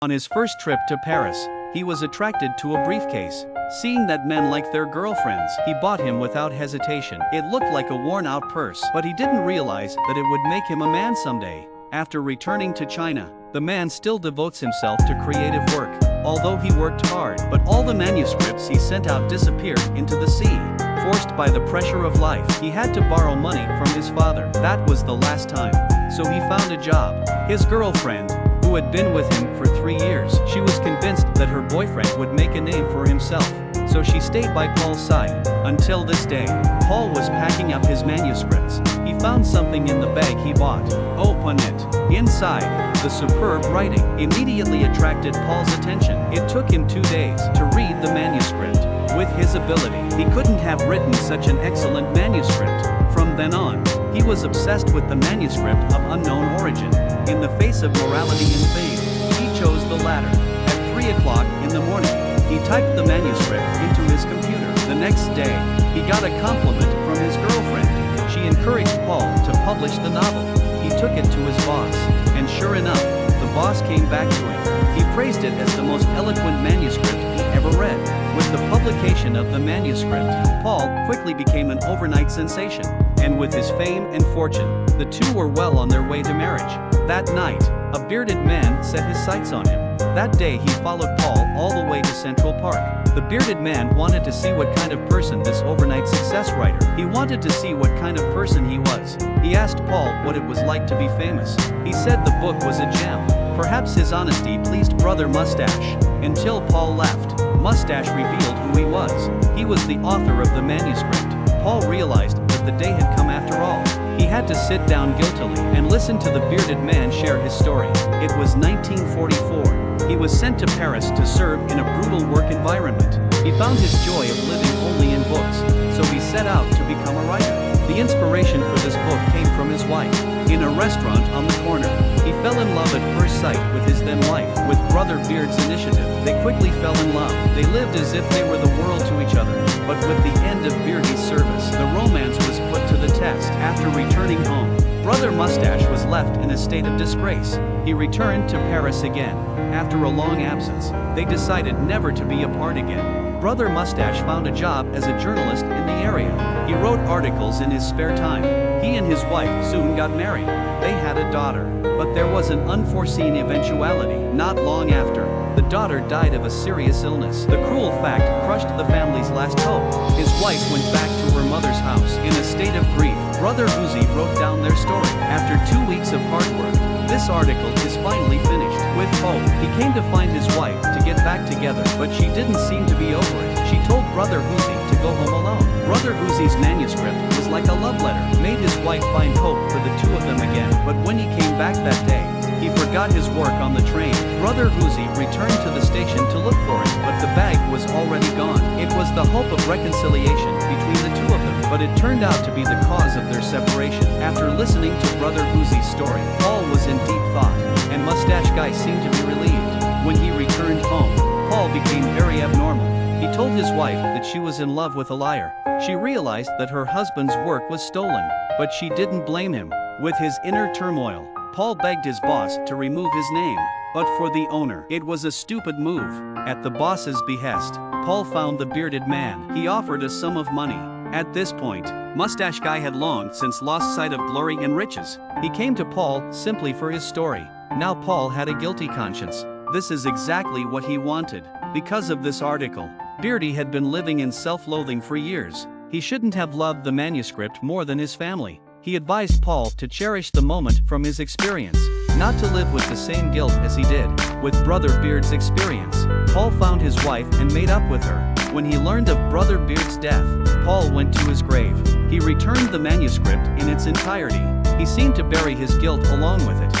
On his first trip to Paris, he was attracted to a briefcase. Seeing that men liked their girlfriends, he bought him without hesitation. It looked like a worn-out purse, but he didn't realize that it would make him a man someday. After returning to China, the man still devotes himself to creative work, although he worked hard. But all the manuscripts he sent out disappeared into the sea. Forced by the pressure of life, he had to borrow money from his father. That was the last time. So he found a job. His girlfriend, who had been with him for 3 years, she was convinced that her boyfriend would make a name for himself. So she stayed by Paul's side. Until this day, Paul was packing up his manuscripts. He found something in the bag he bought. Open it. Inside, the superb writing immediately attracted Paul's attention. It took him 2 days to read the manuscript. With his ability, he couldn't have written such an excellent manuscript. From then on, he was obsessed with the manuscript of unknown origin. In the face of morality and fame, he chose the latter. At 3 o'clock in the morning, he typed the manuscript into his computer. The next day, he got a compliment from his girlfriend. She encouraged Paul to publish the novel. He took it to his boss, and sure enough, the boss came back to him. He praised it as the most eloquent manuscript he ever read. With the publication of the manuscript, Paul quickly became an overnight sensation. And with his fame and fortune, the two were well on their way to marriage. That night, a bearded man set his sights on him. That day he followed Paul all the way to Central Park. The bearded man wanted to see what kind of person this overnight success writer. He wanted to see what kind of person he was. He asked Paul what it was like to be famous. He said the book was a gem. Perhaps his honesty pleased Brother Mustache. Until Paul left, Mustache revealed who he was. He was the author of the manuscript. Paul realized that the day had come after all. He had to sit down guiltily and listen to the bearded man share his story. It was 1944. He was sent to Paris to serve in a brutal work environment. He found his joy of living only in books, so he set out to become a writer. The inspiration for this book came from his wife. In a restaurant on the corner, he fell in love at first sight with his then wife. With Brother Beard's initiative, they quickly fell in love. They lived as if they were the world to each other. But with the end of Beardy's service, the romance was put to the test. After returning home, Brother Mustache was left in a state of disgrace. He returned to Paris again. After a long absence, they decided never to be apart again. Brother Mustache found a job as a journalist in the area. He wrote articles in his spare time. He and his wife soon got married. They had a daughter, but there was an unforeseen eventuality. Not long after, the daughter died of a serious illness. The cruel fact crushed the family's last hope. His wife went back to her mother's house. In a state of grief, Brother Uzi wrote down their story. After 2 weeks of hard work, this article is finally finished. With hope, he came to find his wife to get back together, but she didn't seem to be over it. She told Brother Uzi to go home alone. Brother Uzi's manuscript was like a love letter, made his wife find hope for the two of them again. But when he came back that day, he forgot his work on the train. Brother Uzi returned to the station to look for it, but the bag was already gone. It was the hope of reconciliation between the two of them, but it turned out to be the cause of their separation. After listening to Brother Uzi's story, Paul was in deep thought, and Mustache Guy seemed to be relieved. When he returned home, Paul became very abnormal. He told his wife that she was in love with a liar. She realized that her husband's work was stolen, but she didn't blame him. With his inner turmoil, Paul begged his boss to remove his name, but for the owner, it was a stupid move. At the boss's behest, Paul found the bearded man. He offered a sum of money. At this point, Mustache Guy had long since lost sight of glory and riches. He came to Paul simply for his story. Now Paul had a guilty conscience. This is exactly what he wanted. Because of this article, Beardy had been living in self-loathing for years. He shouldn't have loved the manuscript more than his family. He advised Paul to cherish the moment from his experience, not to live with the same guilt as he did. With Brother Beard's experience, Paul found his wife and made up with her. When he learned of Brother Beard's death, Paul went to his grave. He returned the manuscript in its entirety. He seemed to bury his guilt along with it.